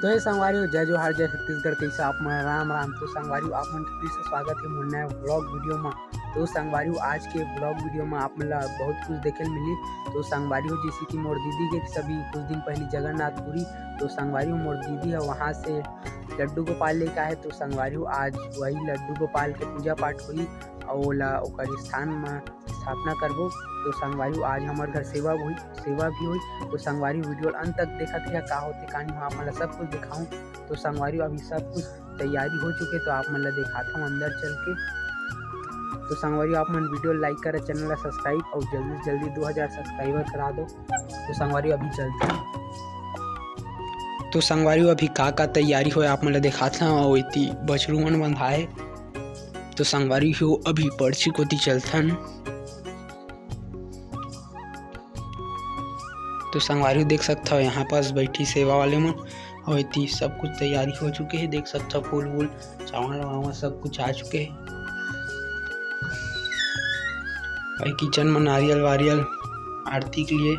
तो ये संगवारी जय जोहार जय छत्तीसगढ़ कैसे आप मन राम राम। तो संगवारी आप मन फिर से स्वागत है मोर नया व्लॉग वीडियो में। तो संगवारी आज के व्लॉग वीडियो में आप मन ला बहुत कुछ देखे मिली। तो संगवारी जैसे कि मोर दीदी के सभी कुछ दिन पहले जगन्नाथपुरी तो संगवारी मोर दीदी है वहाँ से लड्डू गोपाल लेकर आए। तो संगवारी आज वही लड्डू गोपाल के पूजा पाठ हुई और स्थान में स्थापना करबो। तो संगवारी आज हमारे घर सेवा भी हुई। तो संगवारी वीडियो अंत तक देखा थे का होते कहानी आप मतलब सब कुछ दिखाऊं। तो संगवारी अभी सब कुछ तैयारी हो चुके तो आप मतलब दिखाता हूँ अंदर चल के। तो संगवारी आप मन वीडियो लाइक करें, चैनल ला सब्सक्राइब और जल्दी से जल्दी 2000 सब्सक्राइबर करा दो। तो संगवारी अभी चलते हैं। तो संगवारी अभी का तैयारी हो आप मतलब दिखाता हूँ और इतनी बछरू मन बंधाए। तो संगवारी हो अभी पर्ची कोती चलथन। तो संगवारी देख सकते हो यहाँ पास बैठी सेवा वाले मन और इतनी सब कुछ तैयारी हो चुके हैं। देख सकते हो फूल वूल चावल वावल सब कुछ आ चुके हैं। भाई किचन में नारियल वारियल आरती के लिए।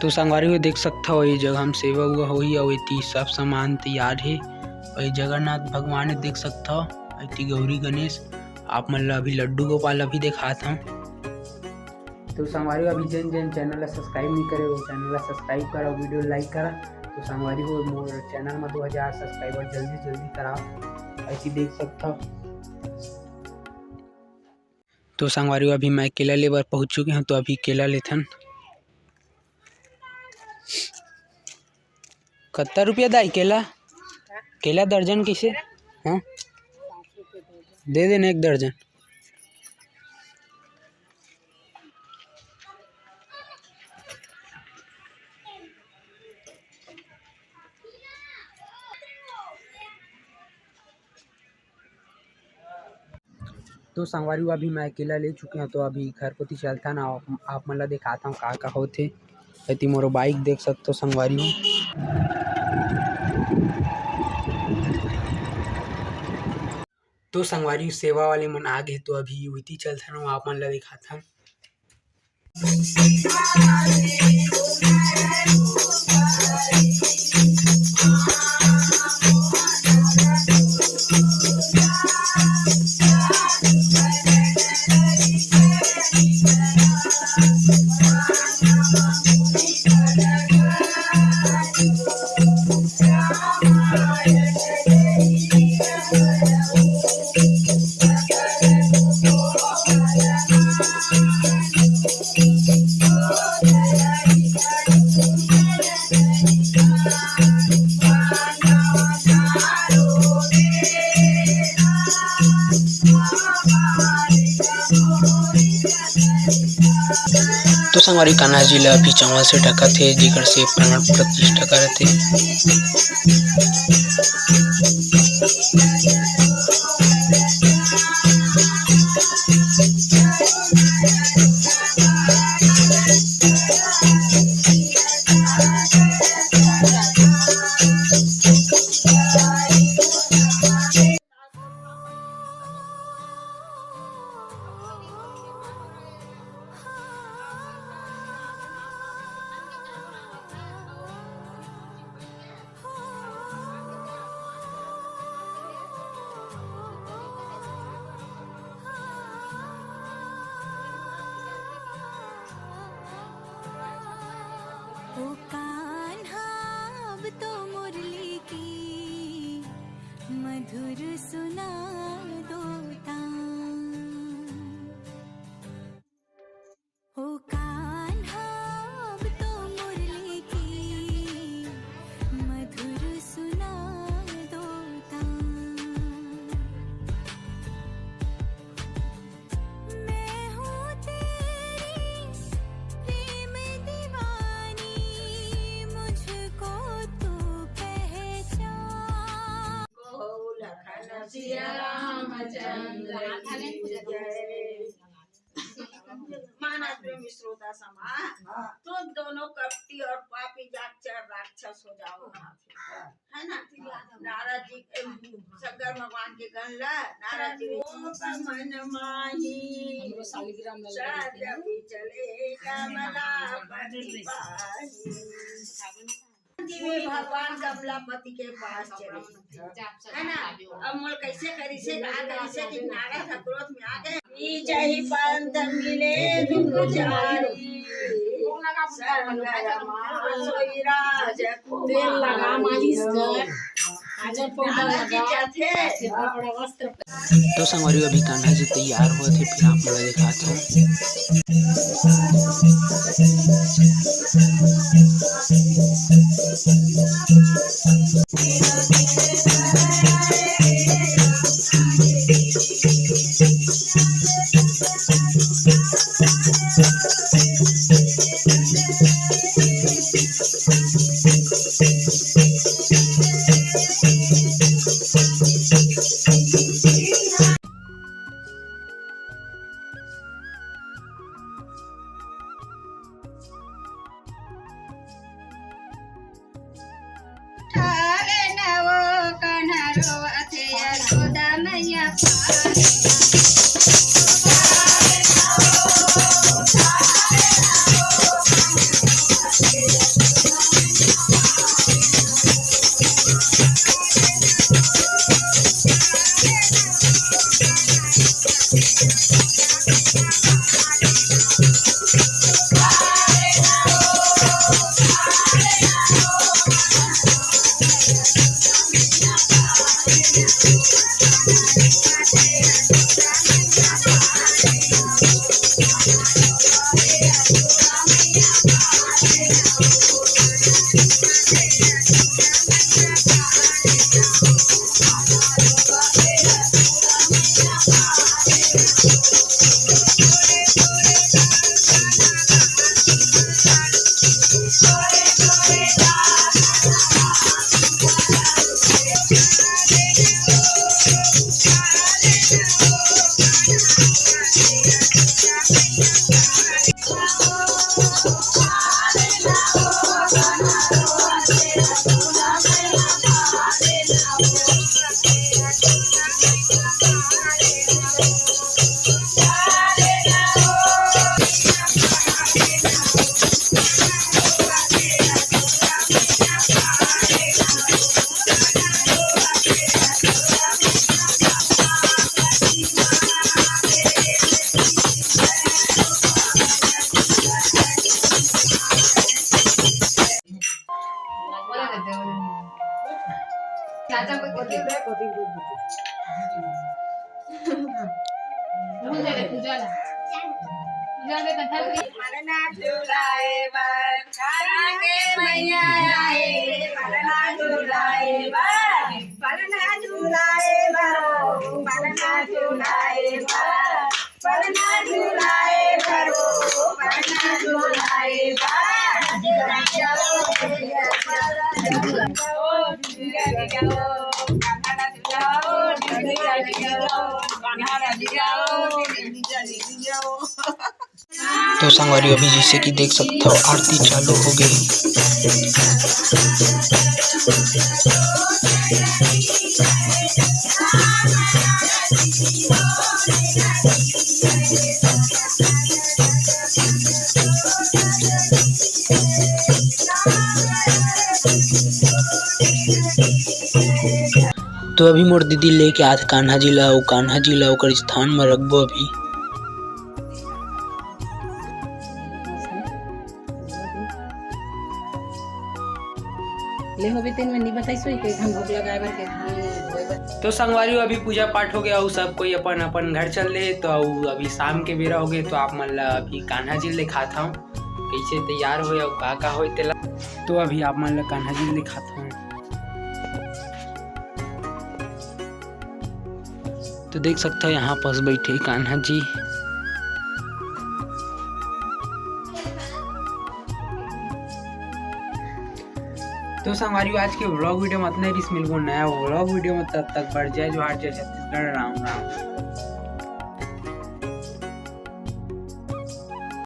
तो संगवारी देख सकते हो ये जगह हम सेवा हुआ हुई और इतनी सब सामान तैयार है। और जगन्नाथ भगवान देख सकते हो इतनी गौरी गणेश आप मतलब अभी लड्डू गोपाल अभी दिखाता हूँ। तो संगवारी अभी जन चैनल सब्सक्राइब नहीं करे वो चैनल सब्सक्राइब करा वीडियो लाइक करा। तो संगवारी हो मोर चैनल में 2000 सब्सक्राइबर जल्दी कराओ ऐसी देख सकता हो। तो संगवारी अभी मैं केला लेबर पहुंच चुके हैं। तो अभी केला लेथन कितना रुपया दाई केला दर्जन कैसे? हाँ दे देना एक दर्जन। तो संगवारी अभी मैं केला ले चुके हैं। तो अभी घर को चलता ना आप मतलब दिखाता हूँ का होते। ऐती मोरो बाइक देख सकते हो संगवारी हो। तो संगवारी सेवा वाले मन आ गए तो अभी उती चलता ना आप मन ला दिखाता हूँ। तो संगवारी कान्हा जी ला अभी चावल से ढका थे जिकर से प्राण प्रतिष्ठा करते। ओ कान्हा अब तो मुरली की मधुर सुना दो तान। ओ कान्हा अब तो मुरली की मधुर सुना दो तान। मैं हूँ तेरी प्रेम दीवानी मुझको तू पहचान। लखन सिया रामचंद्र की जय। मानस प्रेमी श्रोता समाज तुम दोनों कपटी और पापी जाकर राक्षस हो जाओ है ना। नारद जी शंकर भगवान के गण ला नारद जी मन माही सत्य भी चले कमला लक्ष्मी भगवान कमलापति के पास चले, है ना। अब मोल कैसे करी से कहा करी से कि नारद क्रोध में आ गए। जही पंत मिले दुख जारी तेल लगा मालिश कर काजल पाउडर लगा वस्त्र। तो संगवारी अभी कान्हा जी तैयार हुए थे, फिर आप लोग दिखाते हैं। मरना झूलाए बर खाएंगे मैया आए, मरना झूलाए बर, मरना झूलाए बरो, मरना झूलाए बर, मरना झूलाए बरो, मरना झूलाए बर। तो संगवारी अभी जैसे कि देख सकते हो आरती चालू हो गई। तो अभी मोर दीदी लेके आत कान्हा जी ला ओकर स्थान में रखबो। अभी ले होबे तीन में नहीं बताइसो के हम भोग लगाए बर के तो संगवारी अभी पूजा पाठ हो गया और सब कोई अपन अपन घर चल रहे। तो अभी शाम के बेरा हो गए, तो आप मन ला अभी कान्हा जी दिखाता हूँ कैसे तैयार हो और का हो तेला। तो अभी आप मन ला कान्हा जी दिखाता हूँ। तो देख सकते हो यहाँ पास बैठे कान्हा जी। तो संगवारी आज के व्लॉग वीडियो में इतना ही। मिलूंगा नया व्लॉग वीडियो में, तब तक बढ़ जाए जो हार जाए छत्तीसगढ़। राम राम।